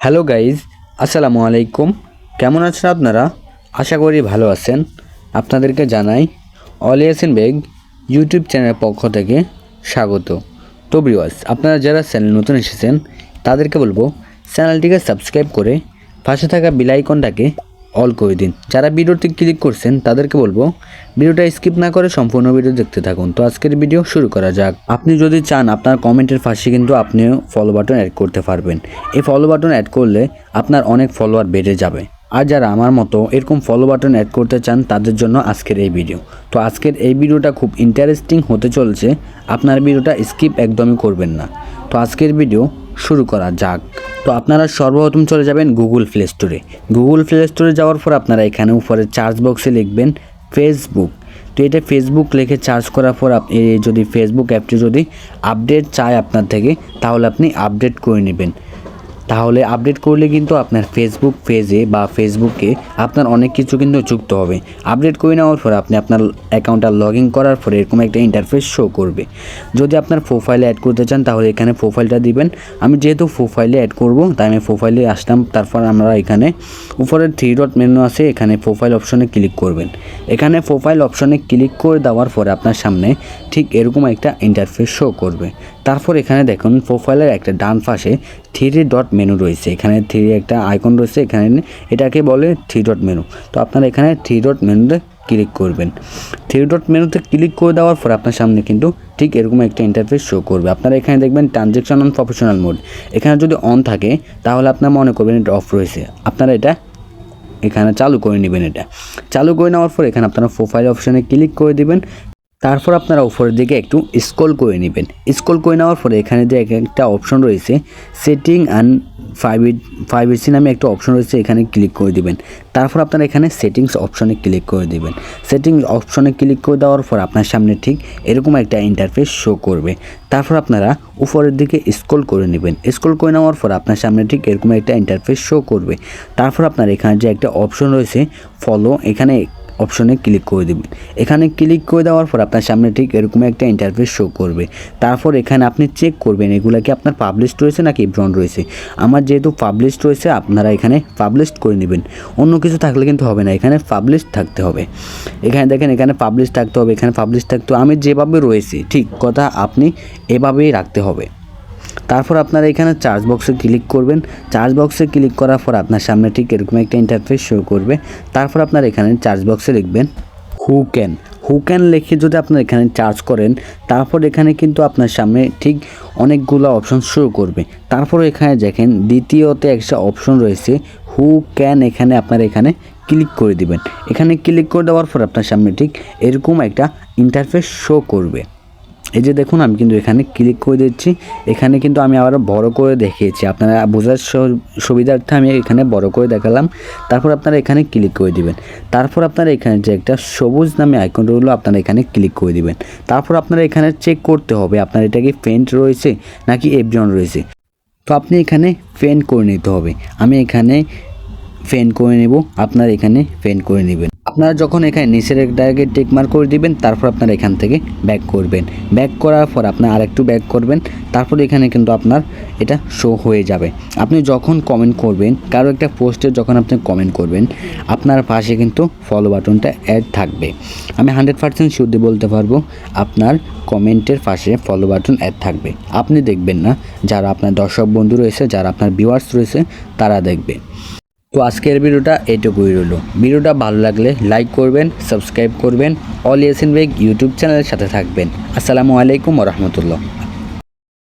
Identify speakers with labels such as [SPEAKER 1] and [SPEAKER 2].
[SPEAKER 1] Hello guys, আসসালামু আলাইকুম। কেমন আছেন আপনারা? আশা করি ভালো আছেন। আপনাদেরকে জানাই অল ইয়াসিন বেগ ইউটিউব চ্যানেলের পক্ষ থেকে স্বাগত। তো ভিউয়ার্স, আপনারা যারা চ্যানেল নতুন এসেছেন তাদেরকে বলবো চ্যানেলটিকে সাবস্ক্রাইব করে পাশে থাকা বেল আইকনটাকে অল করে দিন। যারা ভিডিওটি ক্লিক করছেন তাদেরকে বলবো ভিডিওটা স্কিপ না করে সম্পূর্ণ ভিডিও দেখতে থাকুন। তো আজকের ভিডিও শুরু করা যাক। আপনি যদি চান আপনার কমেন্টের পাশে কিন্তু আপনিও ফলো বাটন অ্যাড করতে পারবেন। এই ফলো বাটন অ্যাড করলে আপনার অনেক ফলোয়ার বেড়ে যাবে। আর যারা আমার মতো এরকম ফলো বাটন অ্যাড করতে চান তাদের জন্য আজকের এই ভিডিও। তো আজকের এই ভিডিওটা খুব ইন্টারেস্টিং হতে চলছে, আপনার ভিডিওটা স্কিপ একদমই করবেন না। তো আজকের ভিডিও শুরু করা যাক। তো আপনারা সর্বপ্রথম চলে যাবেন গুগল প্লে স্টোরে। গুগল প্লে স্টোরে যাওয়ার পর আপনারা এখানে উপরে সার্চ বক্সে লিখবেন ফেসবুক। তো এটা ফেসবুক লিখে সার্চ করার পর আপনি যদি ফেসবুক অ্যাপটি যদি আপডেট চায় আপনার থেকে, তাহলে আপনি আপডেট করে নেবেন। তাহলে আপডেট করলে কিন্তু আপনার ফেসবুক পেজে বা ফেসবুকে আপনার অনেক কিছু কিন্তু যুক্ত হবে। আপডেট করে নেওয়ার পর আপনি আপনার অ্যাকাউন্টটা লগ ইন করার পরে এরকম একটা ইন্টারফেস শো করবে। যদি আপনার প্রোফাইলে অ্যাড করতে চান তাহলে এখানে প্রোফাইলটা দিবেন। আমি যেহেতু প্রোফাইলে অ্যাড করব তাই আমি প্রোফাইলে আসলাম। তারপর আমরা এখানে উপরে 3 ডট মেনু আছে, এখানে প্রোফাইল অপশনে ক্লিক করবেন। এখানে প্রোফাইল অপশনে ক্লিক করে দেওয়ার পরে আপনার সামনে ঠিক এরকম একটা ইন্টারফেস শো করবে। তারপর এখানে দেখুন প্রোফাইলের একটা ডান পাশে 3 ডট মেনু রয়েছে। এখানে 3 একটা আইকন রয়েছে, এখানে এটাকে বলে 3 ডট মেনু। তো আপনারা এখানে 3 ডট মেনুতে ক্লিক করবেন। 3 ডট মেনুতে ক্লিক করে দেওয়ার পর আপনার সামনে কিন্তু ঠিক এরকম একটা ইন্টারফেস শো করবে। আপনারা এখানে দেখবেন ট্রানজ্যাকশন অন প্রফেশনাল মোড। এখানে যদি অন থাকে তাহলে আপনারা মনে করবেন এটা অফ রয়েছে। আপনারা এটা এখানে চালু করে নেবেন। এটা চালু করে নেওয়ার পর এখানে আপনারা প্রোফাইল অপশানে ক্লিক করে দিবেন। তারপর আপনারা উপরের দিকে একটু স্ক্রল করে নেবেন। স্ক্রল করে নেওয়ার পরে এখানে যে একটা অপশন রয়েছে সেটিং অ্যান্ড প্রাইভেসি নামে একটা অপশন রয়েছে, এখানে ক্লিক করে দিবেন। তারপর আপনারা এখানে সেটিংস অপশনে ক্লিক করে দিবেন। সেটিংস অপশনে ক্লিক করে দেওয়ার পর আপনার সামনে ঠিক এরকম একটা ইন্টারফেস শো করবে। তারপর আপনারা উপরের দিকে স্ক্রল করে নেবেন। স্ক্রল করে নেওয়ার পর আপনার সামনে ঠিক এরকম একটা ইন্টারফেস শো করবে। তারপর আপনার এখানে যে একটা অপশন রয়েছে ফলো, এখানে অপশনে ক্লিক করে দেবেন। এখানে ক্লিক করে দেওয়ার পর আপনার সামনে ঠিক এরকম একটা ইন্টারফেস শো করবে। তারপর এখানে আপনি চেক করবেন এগুলা কি আপনার পাবলিশড রয়েছে নাকি ব্রন রয়েছে। আমার যেহেতু পাবলিশড রয়েছে আপনারা এখানে পাবলিশড করে নেবেন। অন্য কিছু থাকলে কিন্তু হবে না, এখানে পাবলিশড থাকতে হবে। এখানে দেখেন এখানে পাবলিশ থাকতে হবে, এখানে পাবলিশ থাকতে হবে। আমি যেভাবে রয়েছে ঠিক কথা আপনি এভাবেই রাখতে হবে। তারপর আপনারা এখানে চার্জ বক্সে ক্লিক করবেন। চার্জ বক্সে ক্লিক করার পর আপনার সামনে ঠিক এরকম একটা ইন্টারফেস শো করবে। তারপর আপনারা এখানে চার্জ বক্সে লিখবেন হু ক্যান লিখে যদি আপনারা এখানে চার্জ করেন, তারপর এখানে কিন্তু আপনার সামনে ঠিক অনেকগুলো অপশন শো করবে। তারপর এখানে দেখেন দ্বিতীয়তে একটা অপশন রয়েছে হু ক্যান, এখানে আপনারা এখানে ক্লিক করে দিবেন। এখানে ক্লিক করে দেওয়ার পর আপনার সামনে ঠিক এরকম একটা ইন্টারফেস শো করবে। এই যে দেখুন আমি কিন্তু এখানে ক্লিক করে দিচ্ছি। এখানে কিন্তু আমি আবারও বড় করে দেখিয়েছি, আপনারা বোঝার সুবিধার্থে আমি এখানে বড় করে দেখালাম। তারপর আপনারা এখানে ক্লিক করে দিবেন। তারপর আপনারা এখানে যে একটা সবুজ নামে আইকন রইলো আপনারা এখানে ক্লিক করে দিবেন। তারপর আপনারা এখানে চেক করতে হবে আপনার এটা কি ফেন্ট রয়েছে নাকি এভরিওয়ান রয়েছে। তো আপনি এখানে ফেন্ট করে নিতে হবে। আমি এখানে ফেন্ট করে নেব, আপনারা এখানে ফেন্ট করে নেবেন। আপনারা যখন এখানে নিচের ডাইরেক্ট টিক মার্ক করে দিবেন, তারপর আপনারা এখান থেকে ব্যাক করবেন। ব্যাক করার পর আপনার আরেকটু ব্যাক করবেন। তারপর এখানে কিন্তু আপনার এটা শো হয়ে যাবে। আপনি যখন কমেন্ট করবেন, কারো একটা পোস্টে যখন আপনি কমেন্ট করবেন, আপনার পাশে কিন্তু ফলো বাটনটা অ্যাড থাকবে। আমি 100% শিওর দিয়ে বলতে পারবো আপনার কমেন্টের পাশে ফলো বাটন অ্যাড থাকবে। আপনি দেখবেন না, যারা আপনার দর্শক বন্ধু রয়েছে, যারা আপনার ভিউয়ার্স রয়েছে তারা দেখবে। তো আজকের ভিডিওটা এইটুকুই রইল। ভিডিওটা ভালো লাগলে লাইক করবেন, সাবস্ক্রাইব করবেন, অল ইয়াসিন বেগ ইউটিউব চ্যানেলের সাথে থাকবেন। আসসালামু আলাইকুম ওয়া রাহমাতুল্লাহ।